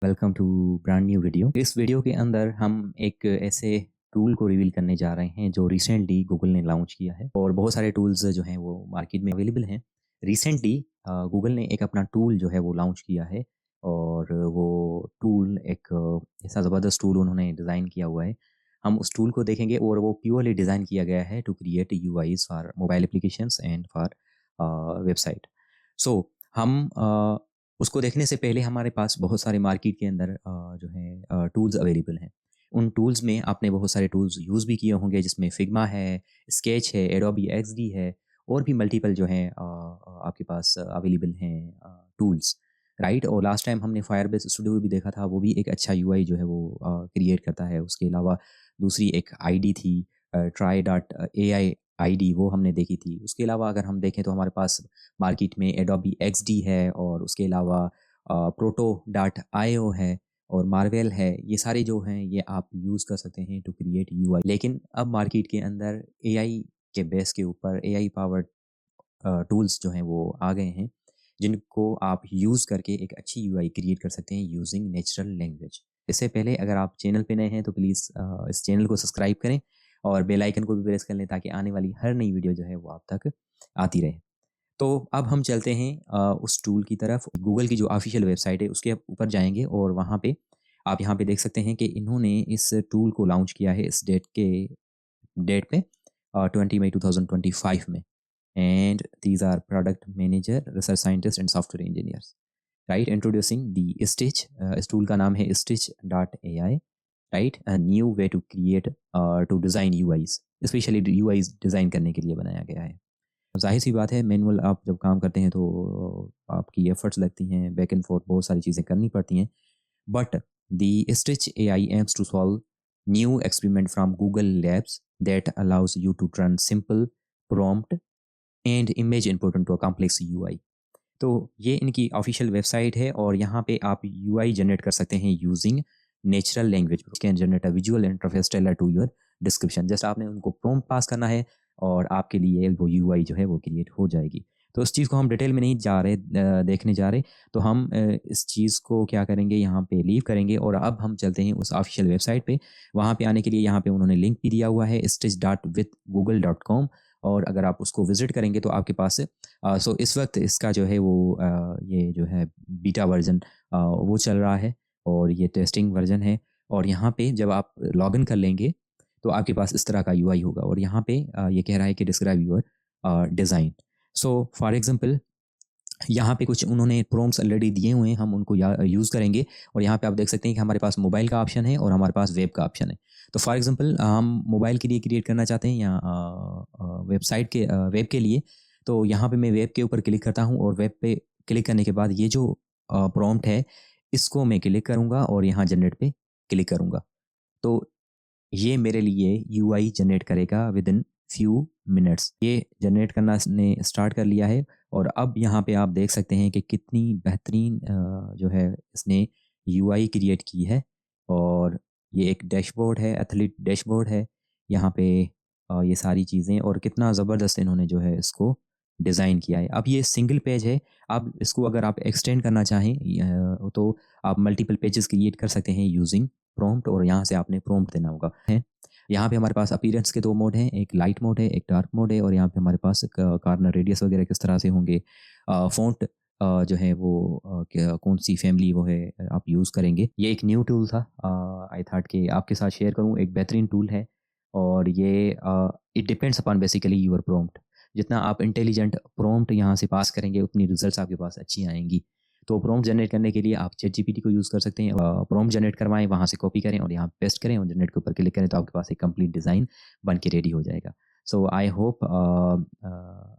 Welcome to brand new video. इस video के अंदर हम एक ऐसे टूल को रिवील करने जा रहे हैं जो रिसेंटली गूगल ने लॉन्च किया है और बहुत सारे टूल्स जो हैं वो मार्केट में अवेलेबल हैं। रिसेंटली गूगल ने एक अपना टूल जो है वो लॉन्च किया है और वो टूल एक ऐसा ज़बरदस्त टूल उन्होंने डिज़ाइन किया हुआ है। हम उस टूल को देखेंगे और वो प्योरली डिज़ाइन किया गया है to create UIs for mobile applications and for website. So हम उसको देखने से पहले हमारे पास बहुत सारे मार्केट के अंदर जो है टूल्स अवेलेबल हैं। उन टूल्स में आपने बहुत सारे टूल्स यूज़ भी किए होंगे जिसमें फिग्मा है, स्केच है, एडोबी एक्सडी है और भी मल्टीपल जो हैं आपके पास अवेलेबल हैं टूल्स, राइट। और लास्ट टाइम हमने फायरबेस स्टूडियो भी देखा था, वो भी एक अच्छा यूआई जो है वो क्रिएट करता है। उसके अलावा दूसरी एक आईडी थी ट्राई डॉट एआई आईडी, वो हमने देखी थी। उसके अलावा अगर हम देखें तो हमारे पास मार्केट में एडोबी एक्सडी है और उसके अलावा प्रोटो डॉट आईओ है और मार्वेल है। ये सारे जो हैं ये आप यूज़ कर सकते हैं टू क्रिएट यूआई। लेकिन अब मार्केट के अंदर एआई के बेस के ऊपर एआई पावर्ड टूल्स जो हैं वो आ गए हैं जिनको आप यूज़ करके एक अच्छी यूआई क्रिएट कर सकते हैं यूजिंग नेचुरल लैंग्वेज। इससे पहले अगर आप चैनल पे नए हैं तो प्लीज़ इस चैनल को सब्सक्राइब करें और बेल आइकन को भी प्रेस कर लें ताकि आने वाली हर नई वीडियो जो है वो आप तक आती रहे। तो अब हम चलते हैं उस टूल की तरफ। गूगल की जो ऑफिशियल वेबसाइट है उसके ऊपर जाएंगे और वहाँ पे आप यहाँ पे देख सकते हैं कि इन्होंने इस टूल को लॉन्च किया है इस डेट पे 20 मई 2025 में। And these are product manager, research scientist and software engineers, right. Introducing the Stitch, इस टूल का नाम है Stitch dot A I, right. A new way to create to design UIs, specially UIs design करने के लिए बनाया गया है। ज़ाहिर सी बात है, मैनुअल आप जब काम करते हैं तो आपकी एफर्ट्स लगती हैं, बैक एंड फोर्थ बहुत सारी चीज़ें करनी पड़ती हैं। But the Stitch AI aims to solve new experiment from Google Labs that allows you to turn simple prompt and image input into a complex UI. तो ये इनकी ऑफिशियल वेबसाइट है और यहाँ पे आप यूआई जनरेट कर सकते हैं using natural language. Can generate a visual interface tailor to your description. Just आपने उनको प्रॉम्प्ट पास करना है और आपके लिए वो यूआई जो है वो क्रिएट हो जाएगी। तो इस चीज़ को हम डिटेल में नहीं जा रहे देखने जा रहे, तो हम इस चीज़ को क्या करेंगे, यहाँ पे लीव करेंगे और अब हम चलते हैं उस ऑफिशियल वेबसाइट पे। वहाँ पे आने के लिए यहाँ पे उन्होंने लिंक भी दिया हुआ है stitch.withgoogle.com और अगर आप उसको विजिट करेंगे तो आपके पास सो इस वक्त इसका जो है वो ये जो है बीटा वर्जन वो चल रहा है और ये टेस्टिंग वर्जन है। और यहाँ पे जब आप लॉगिन कर लेंगे तो आपके पास इस तरह का यूआई होगा और यहाँ पे ये कह रहा है कि describe your design. So for example यहाँ पे कुछ उन्होंने प्रॉम्प्ट्स ऑलरेडी दिए हुए हैं, हम उनको यूज़ करेंगे। और यहाँ पे आप देख सकते हैं कि हमारे पास मोबाइल का ऑप्शन है और हमारे पास वेब का ऑप्शन है। तो फॉर एग्जांपल हम मोबाइल के लिए क्रिएट करना चाहते हैं या वेबसाइट के वेब के लिए, तो यहाँ पे मैं वेब के ऊपर क्लिक करता हूँ और वेब पे क्लिक करने के बाद ये जो प्रॉम्प्ट है इसको मैं क्लिक करूँगा और यहाँ जनरेट पे क्लिक करूँगा। तो ये मेरे लिए यूआई जनरेट करेगा विद इन फ्यू मिनट्स। ये जनरेट करना इसने स्टार्ट कर लिया है और अब यहाँ पे आप देख सकते हैं कि कितनी बेहतरीन जो है इसने यूआई क्रिएट की है। और ये एक डैशबोर्ड है, एथलीट डैशबोर्ड है। यहाँ पे ये सारी चीज़ें और कितना ज़बरदस्त इन्होंने जो है इसको डिज़ाइन किया है। अब ये सिंगल पेज है, आप इसको अगर आप एक्सटेंड करना चाहें तो आप मल्टीपल पेजेस क्रिएट कर सकते हैं यूजिंग प्रॉम्प्ट और यहाँ से आपने प्रॉम्प्ट देना होगा है। यहाँ पे हमारे पास अपीयरेंस के दो मोड हैं, एक लाइट मोड है, एक डार्क मोड है। और यहाँ पे हमारे पास कार्नर रेडियस वगैरह किस तरह से होंगे, फ़ॉन्ट जो है वो कौन सी फैमिली वो है आप यूज़ करेंगे। ये एक न्यू टूल था, आई थॉट कि आपके साथ शेयर करूँ। एक बेहतरीन टूल है और ये it depends upon basically your prompt. जितना आप इंटेलिजेंट प्रॉम्प्ट यहाँ से पास करेंगे उतनी रिजल्ट्स आपके पास अच्छी आएंगी। तो प्रॉम्प्ट जनरेट करने के लिए आप चैट जीपीटी को यूज़ कर सकते हैं। प्रॉम्प्ट जनरेट करवाएं, वहाँ से कॉपी करें और यहाँ पेस्ट करें और जनरेट के ऊपर क्लिक करें तो आपके पास एक कंप्लीट डिज़ाइन बन के रेडी हो जाएगा। सो आई होप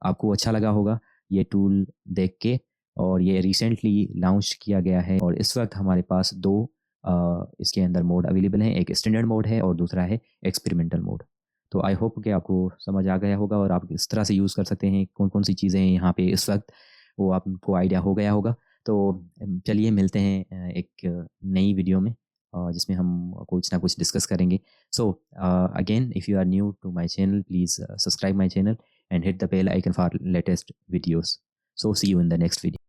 आपको अच्छा लगा होगा ये टूल देख के। और ये रिसेंटली लॉन्च किया गया है और इस वक्त हमारे पास दो इसके अंदर मोड अवेलेबल हैं, एक स्टैंडर्ड मोड है और दूसरा है एक्सपेरिमेंटल मोड। तो आई होप कि आपको समझ आ गया होगा और आप इस तरह से यूज़ कर सकते हैं। कौन कौन सी चीज़ें यहाँ पे इस वक्त वो आपको आइडिया हो गया होगा। तो चलिए मिलते हैं एक नई वीडियो में जिसमें हम कुछ ना कुछ डिस्कस करेंगे। So again if you are new to my channel please subscribe my channel and hit the bell icon for latest videos. So see you in the next video.